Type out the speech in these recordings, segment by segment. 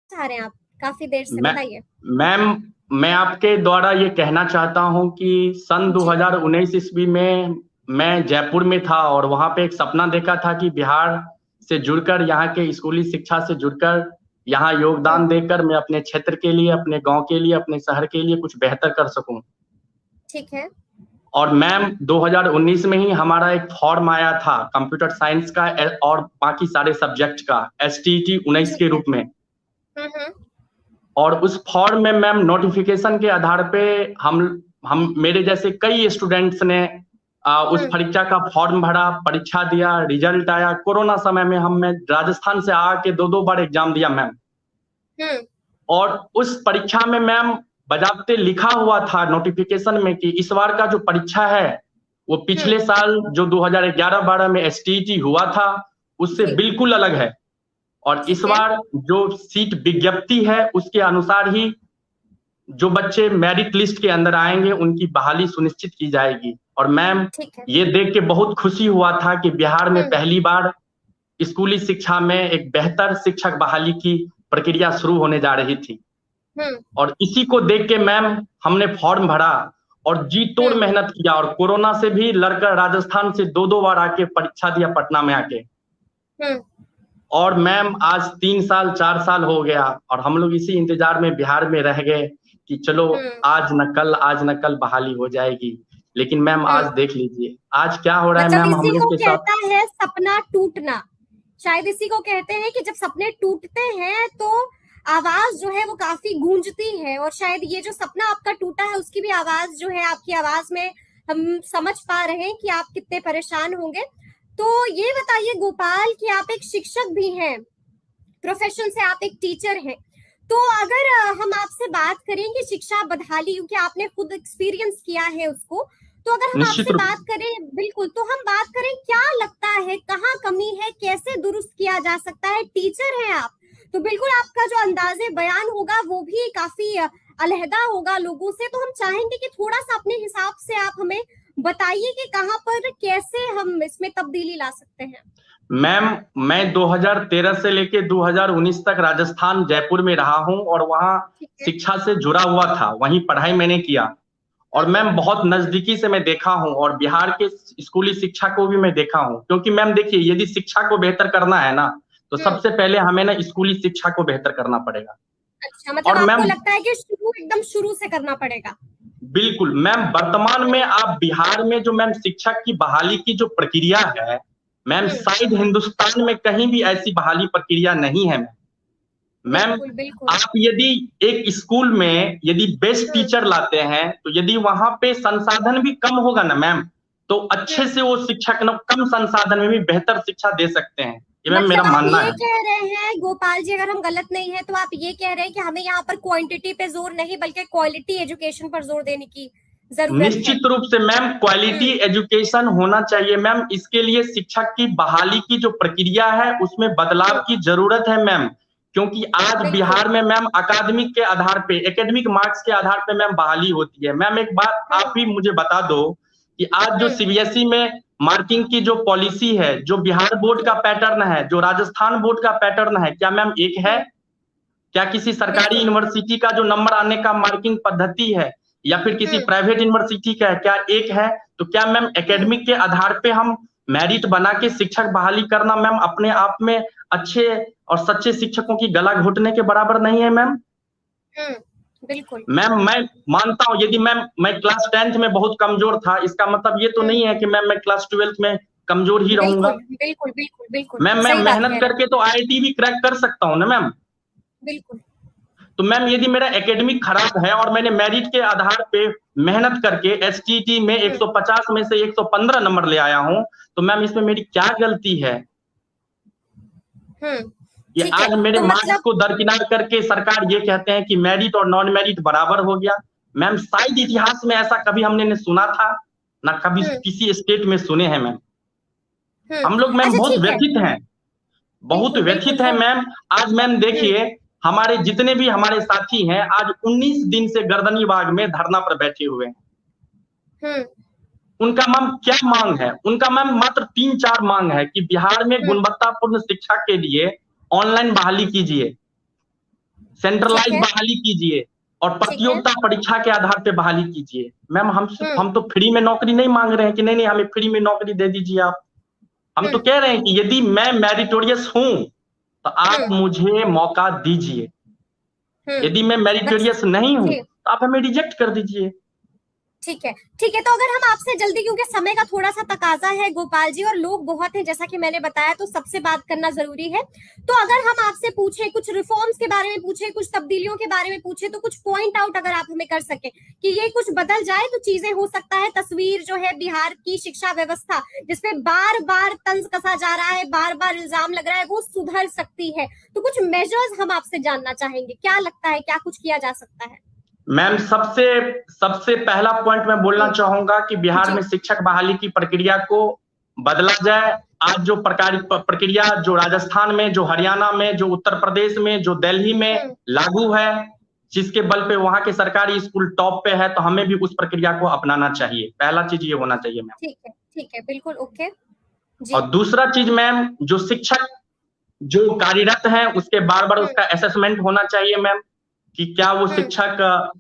चाह रहे हैं आप काफी देर से, मैं बताइए। मैम मैं आपके द्वारा ये कहना चाहता हूँ कि सन जी। 2019 ईस्वी में मैं जयपुर में था और वहाँ पे एक सपना देखा था कि बिहार से जुड़कर, यहाँ के स्कूली शिक्षा से जुड़कर, यहाँ हम्म। योगदान देकर मैं अपने क्षेत्र के लिए, अपने गांव के लिए, अपने शहर के लिए कुछ बेहतर कर सकूं। ठीक है। और मैम 2019 में ही हमारा एक फॉर्म आया था कंप्यूटर साइंस का और बाकी सारे सब्जेक्ट का, STET 19 ठीक के है। रूप में। हम्म। और उस फॉर्म में मैम नोटिफिकेशन के आधार पे हम मेरे जैसे कई स्टूडेंट्स ने उस हम्म। परीक्षा का फॉर्म भरा, परीक्षा दिया, रिजल्ट आया। कोरोना समय में मैं राजस्थान से आके दो दो बार एग्जाम दिया मैम। हम्म। और उस परीक्षा में मैम बजाबते लिखा हुआ था नोटिफिकेशन में कि इस बार का जो परीक्षा है वो पिछले हम्म। साल जो 2011-12 में STET हुआ था उससे जी। बिल्कुल अलग है। और इस ठीक है। बार जो सीट विज्ञप्ति है उसके अनुसार ही जो बच्चे मेरिट लिस्ट के अंदर आएंगे उनकी बहाली सुनिश्चित की जाएगी। और मैम ठीक है। ये देख के बहुत खुशी हुआ था कि बिहार में हम्म। पहली बार स्कूली शिक्षा में एक बेहतर शिक्षक बहाली की प्रक्रिया शुरू होने जा रही थी। हम्म। और इसी को देख के मैम हमने फॉर्म भरा और जी तोड़ हम्म। मेहनत किया और कोरोना से भी लड़कर राजस्थान से दो दो बार आके परीक्षा दिया पटना में आके। हम्म। और मैम आज 3 साल 4 साल हो गया और हम लोग इसी इंतजार में बिहार में रह गए कि चलो हम्म। आज न कल बहाली हो जाएगी। लेकिन मैम आज हम्म। देख लीजिए आज क्या हो रहा है मतलब मैम हम इसी लोग को के साथ। कहता है सपना टूटना। शायद इसी को कहते हैं कि जब सपने टूटते हैं तो आवाज जो है वो काफी गूंजती है, और शायद ये जो सपना आपका टूटा है उसकी भी आवाज जो है, आपकी आवाज में हम समझ पा रहे हैं कि आप कितने परेशान होंगे। तो ये बताइए गोपाल कि आप एक शिक्षक भी हैं, प्रोफेशन से आप एक टीचर हैं। तो अगर हम आपसे बात करें कि शिक्षा बदहाली, क्योंकि आपने खुद एक्सपीरियंस किया है उसको, तो अगर हम निश्चित आपसे रूप बात करें, बिल्कुल, तो हम बात करें क्या लगता है कहाँ कमी है, कैसे दुरुस्त किया जा सकता है। टीचर हैं आप, तो बिल्कुल आपका जो अंदाजे बयान होगा वो भी काफी अलहदा होगा लोगों से। तो हम चाहेंगे कि थोड़ा सा अपने हिसाब से आप हमें बताइए कि कहाँ पर कैसे हम इसमें तब्दीली ला सकते हैं। मैम मैं 2013 से लेके 2019 तक राजस्थान जयपुर में रहा हूं और वहां ठीक है। शिक्षा से जुड़ा हुआ था, वहीं पढ़ाई मैंने किया। और हम्म। मैम बहुत नजदीकी से मैं देखा हूं और बिहार के स्कूली शिक्षा को भी मैं देखा हूं, क्योंकि मैम देखिए यदि शिक्षा को बेहतर करना है ना तो हम्म। सबसे पहले हमें ना स्कूली शिक्षा को बेहतर करना पड़ेगा। अच्छा, मतलब और आपको मैम लगता है कि शुरू एकदम शुरू से करना पड़ेगा। बिल्कुल मैम वर्तमान में हम्म। आप बिहार में जो मैम शिक्षक की बहाली की जो प्रक्रिया है मैम हम्म। शायद हिंदुस्तान में कहीं भी ऐसी बहाली प्रक्रिया नहीं है। मैम बिल्कुल बिल्कुल। आप यदि एक स्कूल में यदि बेस्ट हम्म। टीचर लाते हैं तो यदि वहां पे संसाधन भी कम होगा ना मैम तो अच्छे हम्म। से वो शिक्षक ना कम संसाधन में भी बेहतर शिक्षा दे सकते हैं। ये मैम मेरा मतलब आप मानना ये है। कह रहे हैं गोपाल जी, अगर हम गलत नहीं है तो आप ये कह रहे हैं कि हमें यहाँ पर क्वांटिटी पे जोर नहीं बल्कि क्वालिटी एजुकेशन पर जोर देने की जरूरत है। निश्चित रूप से मैम क्वालिटी हम्म। एजुकेशन होना चाहिए मैम। इसके लिए शिक्षक की बहाली की जो प्रक्रिया है उसमें बदलाव हम्म। की जरूरत है मैम। क्योंकि आज बिल्कुल। बिहार में मैम अकादमिक के आधार पे, एकेडमिक मार्क्स के आधार पे मैम बहाली होती है। मैम एक बात हम्म। आप भी मुझे बता दो कि आज जो हम्म। CBSE में मार्किंग की जो पॉलिसी है, जो बिहार बोर्ड का पैटर्न है, जो राजस्थान बोर्ड का पैटर्न है, क्या मैम एक है? हम्म। क्या किसी सरकारी बिल्कुल। यूनिवर्सिटी का जो नंबर आने का मार्किंग पद्धति है या फिर किसी हम्म। प्राइवेट यूनिवर्सिटी का है, क्या एक है? तो क्या मैम हम्म। एकेडमिक के आधार पे हम मेरिट बना के शिक्षक बहाली करना मैम अपने आप में अच्छे और सच्चे शिक्षकों की गला घोटने के बराबर नहीं है मैम। बिल्कुल। मैम मैं मानता हूं यदि मैम मैं क्लास 10th में बहुत कमजोर था, इसका मतलब ये तो हम्म। नहीं है कि मैम मैं क्लास 12th में कमजोर ही रहूंगा। बिल्कुल बिल्कुल बिल्कुल बिल्कुल मैम मैं सही बात मेहनत कह रहे हैं। करके तो IIT भी क्रैक कर सकता हूँ ना मैम। बिल्कुल। तो मैम यदि मेरा एकेडमिक खराब है और मैंने मेरिट के आधार पे मेहनत करके STT में हम्म। 150 में से 115 नंबर ले आया हूं तो मैम इसमें मेरी क्या गलती है? ये ठीक है, आज मेरे तो मार्क्स मतलब को दरकिनार करके सरकार ये कहते हैं कि मेरिट और नॉन मेरिट बराबर हो गया। मैम शायद इतिहास में ऐसा कभी हमने सुना था ना कभी हम्म। किसी स्टेट में सुने हैं मैम। हम लोग मैम अच्छा बहुत ठीक है। व्यथित हैं, बहुत बिल्कुल बिल्कुल व्यथित है तो मैम। आज मैम हम्म। देखिए हमारे जितने भी हमारे साथी हैं आज 19 दिन से गर्दनी बाग में धरना पर बैठे हुए हैं। हम्म। उनका मैम क्या मांग है? उनका मैम मात्र 3-4 मांग है कि बिहार में हम्म। गुणवत्तापूर्ण शिक्षा के लिए ऑनलाइन बहाली कीजिए। सेंट्रलाइज है, बहाली कीजिए और ठीक है। प्रतियोगिता परीक्षा के आधार पे बहाली कीजिए। मैम हम तो फ्री में नौकरी नहीं मांग रहे हैं कि नहीं नहीं हमें फ्री में नौकरी दे दीजिए आप। हम तो कह रहे हैं कि यदि मैं मेरिटोरियस हूं तो आप मुझे मौका दीजिए, यदि मैं मेरिटोरियस नहीं हूं जी, तो आप हमें रिजेक्ट कर दीजिए। ठीक है, ठीक है। तो अगर हम आपसे जल्दी, क्योंकि समय का थोड़ा सा तकाजा है गोपाल जी, और लोग बहुत हैं जैसा कि मैंने बताया, तो सबसे बात करना जरूरी है। तो अगर हम आपसे पूछे, कुछ रिफॉर्म्स के बारे में पूछे, कुछ तब्दीलियों के बारे में पूछे, तो कुछ पॉइंट आउट अगर आप हमें कर सके कि ये कुछ बदल जाए तो चीजें हो सकता है, तस्वीर जो है बिहार की शिक्षा व्यवस्था जिसपे बार बार तंज कसा जा रहा है, बार बार इल्जाम लग रहा है, वो सुधर सकती है। तो कुछ मेजर्स हम आपसे जानना चाहेंगे, क्या लगता है क्या कुछ किया जा सकता है? मैम सबसे सबसे पहला पॉइंट मैं बोलना चाहूंगा कि बिहार जी, में शिक्षक बहाली की प्रक्रिया को बदला जाए। आज जो प्रक्रिया जो राजस्थान में, जो हरियाणा में, जो उत्तर प्रदेश में, जो दिल्ली में लागू है, जिसके बल पे वहां के सरकारी स्कूल टॉप पे है, तो हमें भी उस प्रक्रिया को अपनाना चाहिए। पहला चीज ये होना चाहिए मैम। ठीक है, बिल्कुल ओके। जी, और दूसरा चीज मैम, जो शिक्षक जो कार्यरत है उसके बार बार उसका असेसमेंट होना चाहिए मैम, कि क्या वो शिक्षक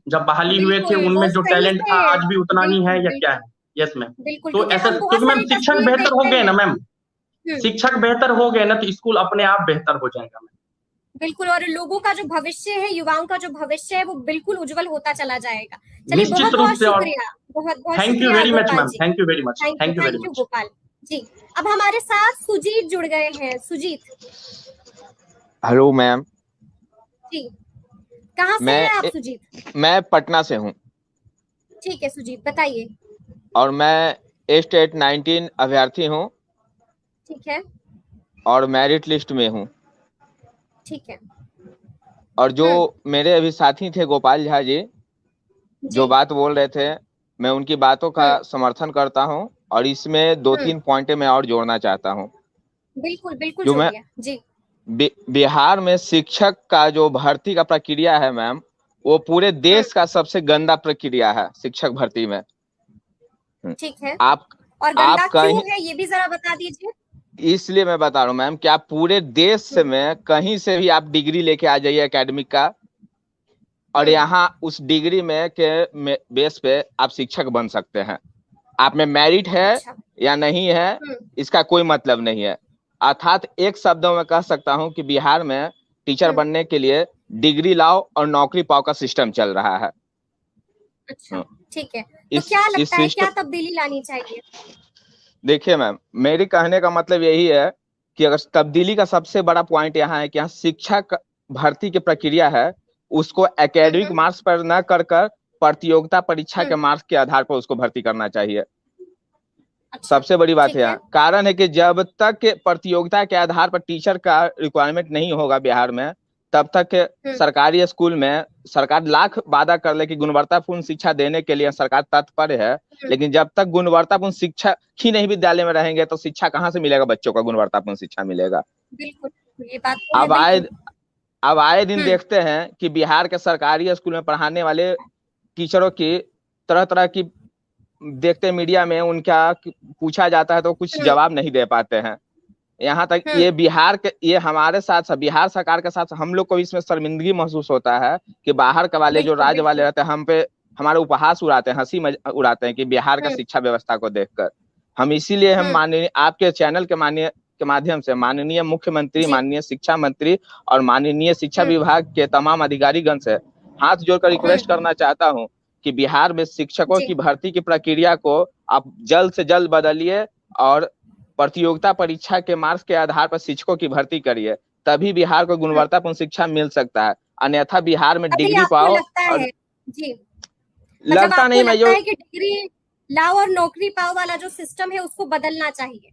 जब बहाली हुए थे बिल्कुल, वो उनमें जो सही टैलेंट था से, आज भी उतना ही है बिल्कुल, या क्या बिल्कुल, है। Yes ma'am. बिल्कुल, तो क्योंकि ऐसा, हम बहुत क्योंकि मैम सारी शिक्षक तस्वीर बेहतर हो देखते गए ना हैं। मैम, शिक्षक बेहतर हो गए ना तो स्कूल अपने आप बेहतर हो जाएगा मैम। बिल्कुल, और लोगों का जो भविष्य है, युवाओं का जो भविष्य है, वो बिल्कुल उज्जवल होता चला जाएगा। चलिए, निश्चित बहुत रूप बहुत से। और शुक्रिया, बहुत बहुत थैंक यू शुक्रिया very much Gopal ma'am, ji. Thank you very much, thank you very thank you much. Gopal ji. अब हमारे साथ सुजीत जुड़ गए हैं। Sujit hello ma'am. जी, कहाँ से हैं आप सुजीत? मैं पटना से हूँ ठीक है सुजीत, बताइए। और मैं स्टेट 19 अभ्यर्थी हूँ ठीक है, और मेरिट लिस्ट में हूँ। ठीक है। और जो मेरे अभी साथी थे गोपाल झा जी, जी, जो बात बोल रहे थे, मैं उनकी बातों का समर्थन करता हूँ और इसमें दो तीन पॉइंट मैं और जोड़ना चाहता हूँ। बिल्कुल, बिल्कुल जो मैं जोड़िए। जी, बिहार में शिक्षक का जो भर्ती का प्रक्रिया है मैम, वो पूरे देश का सबसे गंदा प्रक्रिया है शिक्षक भर्ती में। ठीक है। आप और आप गंदा क्यों कहीं, है ये भी जरा बता दीजिए। इसलिए मैं बता रहा हूँ मैम कि आप पूरे देश में कहीं से भी आप डिग्री लेके आ जाइए एकेडमिक का, और यहाँ उस डिग्री में बेस पे आप शिक्षक बन सकते हैं। आप में मेरिट है अच्छा, या नहीं है इसका कोई मतलब नहीं है। अर्थात एक शब्दों में कह सकता हूँ कि बिहार में टीचर बनने के लिए डिग्री लाओ और नौकरी पाओ का सिस्टम चल रहा है। अच्छा, ठीक है। तो क्या इस लगता है क्या सिस्टम, तब्दीली लानी चाहिए? देखिए मैम, मेरी कहने का मतलब यही है कि अगर तब्दीली का सबसे बड़ा पॉइंट यहाँ है कि यहाँ शिक्षक भर्ती की प्रक्रिया है, उसको एकेडमिक मार्क्स पर न कर कर प्रतियोगिता परीक्षा के मार्क्स के आधार पर उसको भर्ती करना चाहिए। अच्छा, सबसे बड़ी बात ठीक है, कारण है कि जब तक प्रतियोगिता के आधार पर टीचर का रिक्वायरमेंट नहीं होगा बिहार में, तब तक सरकारी स्कूल में सरकार लाख वादा कर ले कि गुणवत्तापूर्ण शिक्षा देने के लिए सरकार तत्पर है, लेकिन जब तक गुणवत्तापूर्ण शिक्षा ही नहीं विद्यालय में रहेंगे तो शिक्षा कहाँ से मिलेगा, बच्चों को गुणवत्तापूर्ण शिक्षा मिलेगा। बिल्कुल, ये बात तो है, अब आए बिल्कुल। अब आए दिन देखते हैं कि बिहार के सरकारी स्कूल में पढ़ाने वाले टीचरों की तरह तरह की, देखते मीडिया में उनका पूछा जाता है तो कुछ जवाब नहीं दे पाते हैं। यहाँ तक ये बिहार के, ये हमारे साथ बिहार सरकार के साथ हम लोग को इसमें शर्मिंदगी महसूस होता है कि बाहर के वाले जो बिल्कुल, राज्य वाले बिल्कुल। रहते हैं हम पे हमारे उपहास उड़ाते हैं, हंसी उड़ाते हैं कि बिहार का शिक्षा व्यवस्था को देखकर। हम इसीलिए हम माननीय आपके चैनल के माध्यम से माननीय मुख्यमंत्री, माननीय शिक्षा मंत्री और माननीय शिक्षा विभाग के तमाम अधिकारीगण से हाथ जोड़कर रिक्वेस्ट करना चाहता हूँ कि बिहार में शिक्षकों की भर्ती की प्रक्रिया को आप जल्द से जल्द बदलिए और प्रतियोगिता परीक्षा के मार्क्स के आधार पर शिक्षकों की भर्ती करिए, तभी बिहार को गुणवत्तापूर्ण शिक्षा मिल सकता है। अन्यथा बिहार में डिग्री आपको पाओ लगता और है जी, मतलब लगता आपको नहीं, मैं लगता है कि डिग्री लाओ और नौकरी पाओ वाला जो सिस्टम है उसको बदलना चाहिए?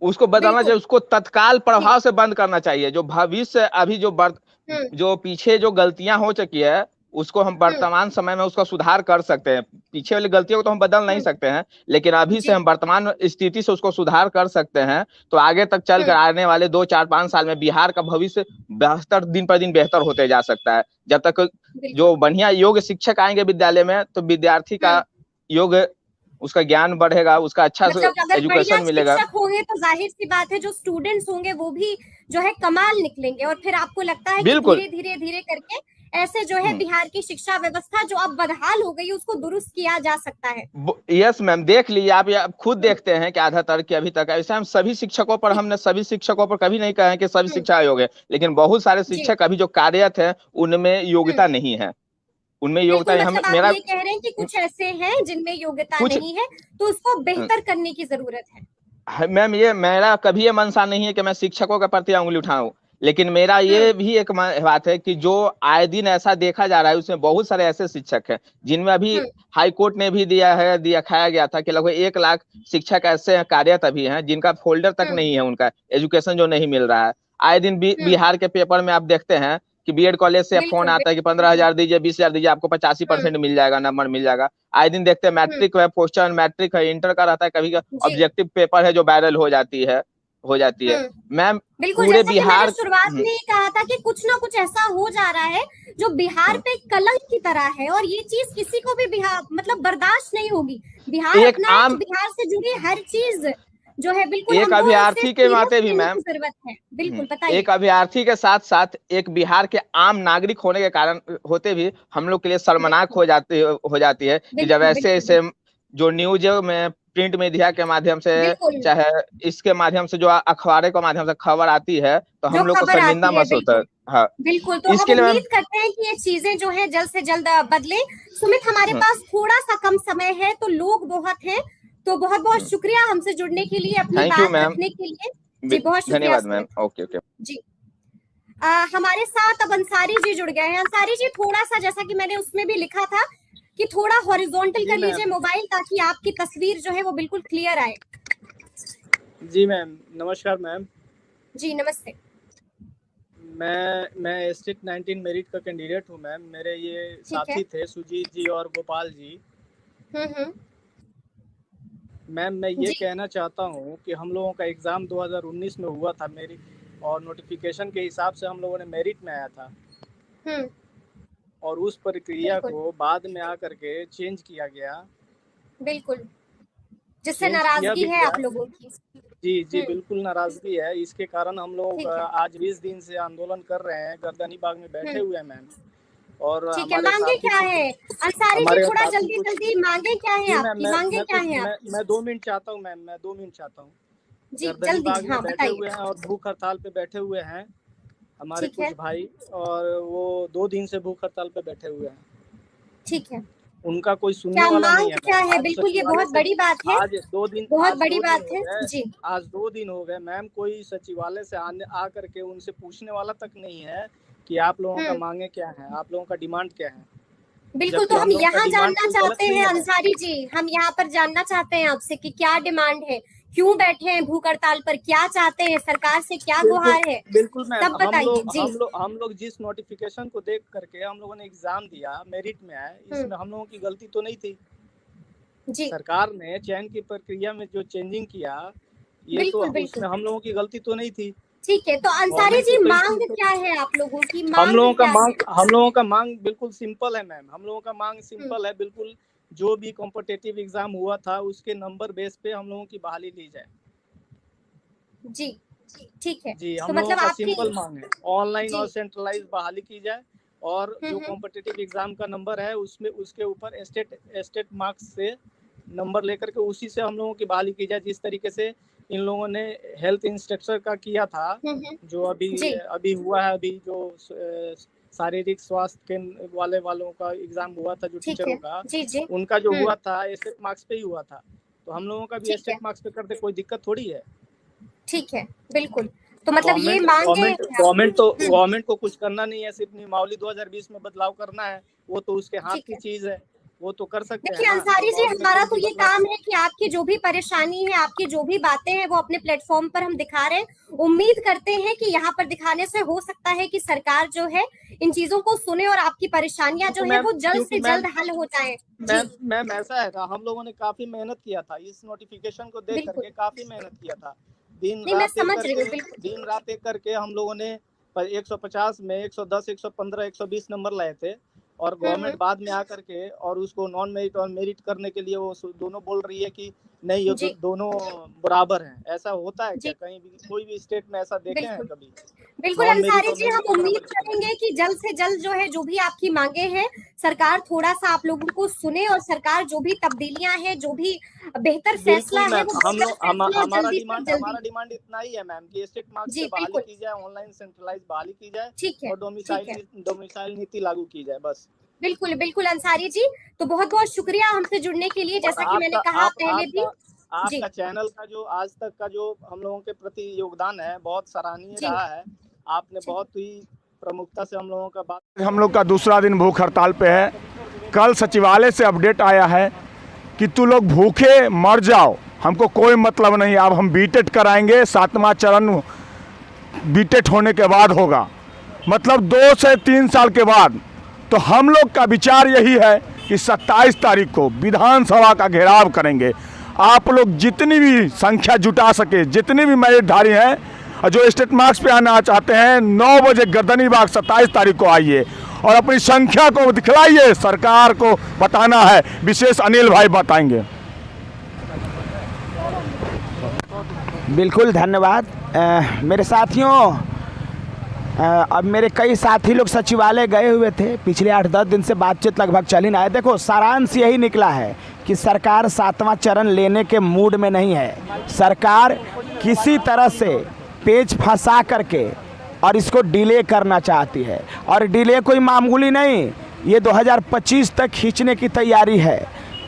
उसको बदलना चाहिए, उसको तत्काल प्रभाव से बंद करना चाहिए। जो भविष्य अभी जो पीछे जो गलतियां हो चुकी है उसको हम वर्तमान समय में उसका सुधार कर सकते हैं। पीछे वाली गलतियों को तो हम बदल नहीं सकते हैं, लेकिन अभी से हम वर्तमान स्थिति से उसको सुधार कर सकते हैं। तो आगे तक चल कर आने वाले 2 4 5 साल में बिहार का भविष्य बेहतर, दिन पर दिन बेहतर होते जा सकता है। जब तक जो बढ़िया योग्य शिक्षक आएंगे विद्यालय में तो विद्यार्थी का योग्य उसका ज्ञान बढ़ेगा, उसका अच्छा मतलब अगर बढ़िया एजुकेशन मिलेगा। शिक्षक होंगे तो जाहिर सी बात है जो स्टूडेंट्स होंगे वो भी जो है कमाल निकलेंगे, और फिर आपको लगता है कि बिल्कुल। धीरे धीरे धीरे करके ऐसे जो है बिहार की शिक्षा व्यवस्था जो अब बदहाल हो गई उसको दुरुस्त किया जा सकता है। यस मैम, देख लीजिए आप खुद देखते हैं कि आधा तक कि अभी तक ऐसे हम सभी शिक्षकों पर, हमने सभी शिक्षकों पर कभी नहीं कहा है कि सभी शिक्षा योग्य है, लेकिन बहुत सारे शिक्षक अभी जो कार्यरत हैं उनमें योग्यता नहीं है, उनमें योग्यता मतलब आप मेरा ये कह रहे हैं कि कुछ ऐसे हैं जिनमें योग्यता नहीं है तो उसको बेहतर करने की जरूरत है। मैम ये मेरा कभी ये मंशा नहीं है कि मैं शिक्षकों के प्रति उंगली उठाऊं, लेकिन मेरा ये भी एक बात है कि जो आए दिन ऐसा देखा जा रहा है उसमें बहुत सारे ऐसे शिक्षक हैं जिनमें अभी हाई कोर्ट ने भी दिखाया गया था कि लगभग 1 लाख शिक्षक ऐसे कार्यरत अभी हैं जिनका फोल्डर तक नहीं है, उनका एजुकेशन जो नहीं मिल रहा है। आए दिन बिहार के पेपर में आप देखते हैं कि बीएड कॉलेज से फोन आता है कि 15,000 दीजिए, 20,000 दीजिए, आपको 85% मिल जाएगा, नंबर मिल जाएगा। आए दिन देखते हैं मैट्रिक है, पोस्टर मैट्रिक है, इंटर का रहता है, कभी ऑब्जेक्टिव पेपर है जो वायरल हो जाती है मैम। बिल्कुल, पूरे जैसा बिहार कि शुरुआत में ही कहा था कि कुछ ना कुछ ऐसा हो जा रहा है जो बिहार पे कलंक की तरह है, और ये चीज किसी को भी बिहार मतलब बर्दाश्त नहीं होगी। बिहार अपना बिहार से जुड़ी हर चीज जो है बिल्कुल एक अभ्यर्थी के नाते भी मैम जरूरत है। बिल्कुल बताइए। एक अभ्यर्थी के साथ साथ एक बिहार के आम नागरिक होने के कारण होते भी हम लोग के लिए शर्मनाक हो जाती है कि जब ऐसे ऐसे जो न्यूज में प्रिंट मीडिया के माध्यम से, चाहे इसके माध्यम से जो अखबारों के माध्यम से खबर आती है तो हम लोग को शर्मिंदा महसूस होता है। हाँ बिल्कुल, तो हम उम्मीद करते हैं कि ये चीजें जो है जल्द से जल्द बदले। सुमित, हमारे पास थोड़ा सा कम समय है तो लोग बहुत हैं, तो बहुत बहुत शुक्रिया हमसे जुड़ने के लिए, अपनी बात रखने के लिए। जी बहुत शुक्रिया, धन्यवाद मैम। ओके जी। हमारे साथ अब अंसारी जी जुड़ गए हैं। अंसारी जी, थोड़ा सा जैसा कि मैंने उसमें भी लिखा था कि थोड़ा हॉरिजॉन्टल कर लीजिए मोबाइल ताकि आपकी तस्वीर जो है वो बिल्कुल क्लियर आए। जी मैम, नमस्कार मैम। जी नमस्ते। मैं एस्टेट 19 मेरिट का कैंडिडेट हूँ मैम। मेरे ये साथी थे सुजीत जी और गोपाल जी। मैम मैं ये कहना चाहता हूँ कि हम लोगों का एग्ज़ाम 2019 में हुआ था मेरिट, और नोटिफिकेशन के हिसाब से हम लोगों ने मेरिट में आया था, और उस प्रक्रिया को बाद में आकर के चेंज किया गया। बिल्कुल, जिससे नाराजगी है आप लोगों की। जी बिल्कुल नाराजगी है। इसके कारण हम लोग आज 20 दिन से आंदोलन कर रहे हैं, गर्दनी बाग में बैठे हुए हैं मैम। और ठीक है, मांगे क्या है अंसारी जी? थोड़ा जल्दी जल्दी मांगे क्या है आपकी? मांगे क्या है? मैं 2 मिनट चाहता हूँ मैम, मैं 2 मिनट चाहता हूँ। जी जल्दी, हाँ बैठे हुए हैं और भूख हड़ताल पे बैठे हुए हैं हमारे कुछ भाई, और वो 2 दिन से भूख हड़ताल पे बैठे हुए हैं। ठीक है, उनका कोई सुनने वाला नहीं है। क्या है? बिल्कुल, ये बहुत बड़ी बात है। आज 2 दिन, बहुत बड़ी बात है जी। आज 2 दिन हो गए मैम, कोई सचिवालय से आ करके उनसे पूछने वाला तक नहीं है कि आप लोगों का मांगे क्या है, आप लोगों का डिमांड क्या है। बिल्कुल, तो हम यहाँ जानना चाहते हैं अंसारी जी, हम यहाँ पर जानना चाहते हैं आपसे कि क्या डिमांड है, क्यों बैठे हैं भूख हड़ताल पर, क्या चाहते हैं, सरकार से क्या गुहार है? बिल्कुल मैम, सब बताइए जी। हम लोग जिस नोटिफिकेशन को देख करके हम लोगों ने एग्जाम दिया, मेरिट में आए, इसमें हम लोगों की गलती तो नहीं थी जी। सरकार ने चयन की प्रक्रिया में जो चेंजिंग किया, ये तो उसमें हम लोगों की गलती तो नहीं थी। ठीक है, तो अंसारी जी मांग क्या है आप लोगों की? हम लोगों का मांग बिल्कुल सिंपल है मैम। हम लोगों का मांग सिंपल है बिल्कुल। जो भी कॉम्पिटिटिव एग्जाम हुआ था उसके नंबर बेस पे हम लोगों की बहाली ली जाए। जी ठीक है जी, हम लोगों का सिंपल मांग है, ऑनलाइन और सेंट्रलाइज बहाली की जाए, और जो कॉम्पिटिटिव एग्जाम का नंबर है उसमें उसके ऊपर स्टेट मार्क्स से नंबर लेकर के उसी से हम लोगों की बहाली की जाए। जिस तरीके से इन लोगों ने हेल्थ इंस्ट्रक्टर का किया था, जो अभी हुआ है, अभी जो शारीरिक स्वास्थ्य केंद्र वालों का एग्जाम हुआ था, जो टीचरों का, उनका जो हुआ था स्टेट मार्क्स पे ही हुआ था, तो हम लोगों का भी स्टेट मार्क्स पे करते कोई दिक्कत थोड़ी है। ठीक है, बिल्कुल। तो मतलब ये मांगे गवर्नमेंट को कुछ करना नहीं है, सिर्फ नियमावली 2020 में बदलाव करना है, वो तो उसके हाथ की चीज है, वो तो कर सकते हैं। देखिए अंसारी जी, हमारा तो ये काम है कि आपकी जो भी परेशानी है, आपकी जो भी बातें हैं, वो अपने प्लेटफॉर्म पर हम दिखा रहे हैं। उम्मीद करते हैं कि यहाँ पर दिखाने से हो सकता है कि सरकार जो है इन चीजों को सुने और आपकी परेशानियां जो है वो जल्द से जल्द हल हो जाए। मैम ऐसा है, हम लोगों ने काफी मेहनत किया था इस नोटिफिकेशन को देख करके, काफी मेहनत किया था, दिन रात एक करके हम लोगों ने 150 में 110, 115, 120 नंबर लाए थे, और गवर्नमेंट बाद में आकर के और उसको नॉन मेरिट और मेरिट करने के लिए वो दोनों बोल रही है कि नहीं ये दोनों बराबर हैं। ऐसा होता है क्या कहीं भी, कोई भी स्टेट में ऐसा देखे हैं कभी? बिल्कुल अंसारी जी, हम उम्मीद करेंगे कि जल्द से जल्द जो है, जो भी आपकी मांगे हैं, सरकार थोड़ा सा आप लोगों को सुने और सरकार जो भी तब्दीलियां हैं, जो भी बेहतर फैसला है, हमारा डिमांड इतना ही है मैम कि स्टेट मार्क्स से बहाली की जाए, ऑनलाइन सेंट्रलाइज बहाली की जाए और डोमिसाइल नीति लागू की जाए, बस। बिल्कुल बिल्कुल अंसारी जी, तो बहुत बहुत शुक्रिया हमसे जुड़ने के लिए। जैसा कि मैंने कहा पहले भी, आपका चैनल का जो आज तक का जो हम लोगों के प्रति योगदान है बहुत सराहनीय रहा है। आपने बहुत ही प्रमुखता से हम लोगों का बात। हम लोग का दूसरा दिन भूख हड़ताल पे है। कल सचिवालय से अपडेट आया है कि तू लोग भूखे मर जाओ, हमको कोई मतलब नहीं, अब हम बीटेट कराएंगे, 7वां चरण बीटेट होने के बाद होगा, मतलब 2 से 3 साल के बाद। तो हम लोग का विचार यही है कि 27 तारीख को विधानसभा का घेराव करेंगे। आप लोग जितनी भी संख्या जुटा सके, जितनी भी मेरिटधारी हैं और जो स्टेट मार्क्स पे आना चाहते हैं, 9 बजे गर्दनीबाग 27 तारीख को आइए और अपनी संख्या को दिखलाइए। सरकार को बताना है, विशेष अनिल भाई बताएंगे। बिल्कुल धन्यवाद मेरे साथियों। अब मेरे कई साथी लोग सचिवालय गए हुए थे, पिछले 8-10 दिन से बातचीत लगभग चल ही ना है। देखो, सारांश यही निकला है कि सरकार 7वां चरण लेने के मूड में नहीं है। सरकार किसी तरह से पेच फंसा करके और इसको डिले करना चाहती है, और डिले कोई मामूली नहीं, ये 2025 तक खींचने की तैयारी है।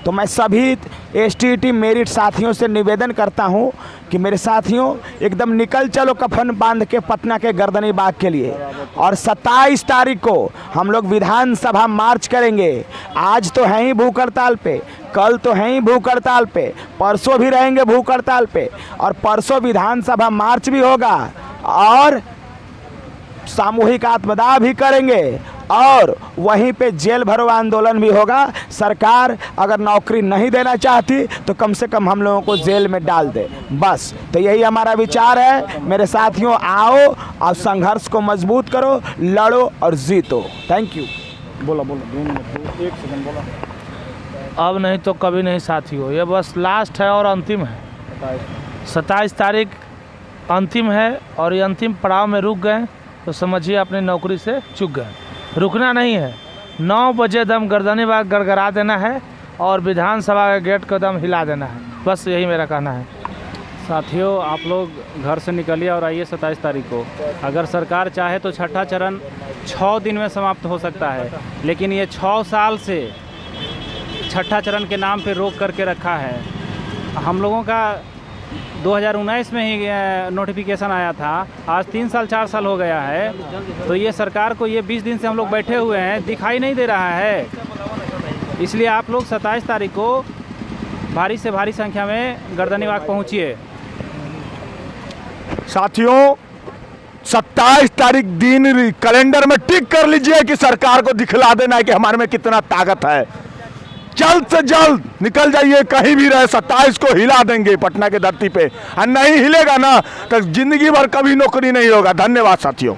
तो मैं सभी STET मेरिट साथियों से निवेदन करता हूं कि मेरे साथियों एकदम निकल चलो कफन बांध के पटना के गर्दनीबाग के लिए, और 27 तारीख को हम लोग विधानसभा मार्च करेंगे। आज तो हैं ही भूख हड़ताल पे, कल तो हैं ही भूख हड़ताल पे, परसों भी रहेंगे भूख हड़ताल पे, और परसों विधानसभा मार्च भी होगा और सामूहिक आत्मदाह भी करेंगे, और वहीं पे जेल भरो आंदोलन भी होगा। सरकार अगर नौकरी नहीं देना चाहती तो कम से कम हम लोगों को जेल में डाल दे, बस। तो यही हमारा विचार है। मेरे साथियों, आओ और संघर्ष को मजबूत करो, लड़ो और जीतो। Thank you. बोलो 1 सेकंड बोलो। अब नहीं तो कभी नहीं साथियों, ये बस लास्ट है और अंतिम है। 27 तारीख अंतिम है, और ये अंतिम पड़ाव में रुक गए तो समझिए अपनी नौकरी से चूक गए। रुकना नहीं है, 9 बजे दम गर्दनीबाग गड़गड़ा देना है और विधानसभा के गेट को दम हिला देना है, बस यही मेरा कहना है। साथियों, आप लोग घर से निकलिए और आइए 27 तारीख को। अगर सरकार चाहे तो छठा चरण 6 दिन में समाप्त हो सकता है, लेकिन ये 6 साल से छठा चरण के नाम पे रोक करके रखा है। हम लोगों का 2019 में ही नोटिफिकेशन आया था, आज 3 साल 4 साल हो गया है। तो ये सरकार को ये 20 दिन से हम लोग बैठे हुए हैं, दिखाई नहीं दे रहा है। इसलिए आप लोग 27 तारीख को भारी से भारी संख्या में गर्दनीबाग पहुंचिए। साथियों, 27 तारीख दिन कैलेंडर में टिक कर लीजिए कि सरकार को दिखला देना है कि हमारे में कितना ताकत है। जल्द से जल्द निकल जाइए, कहीं भी रहे, 27 को हिला देंगे पटना के धरती पे, और नहीं हिलेगा ना तो जिंदगी भर कभी नौकरी नहीं होगा। धन्यवाद साथियों।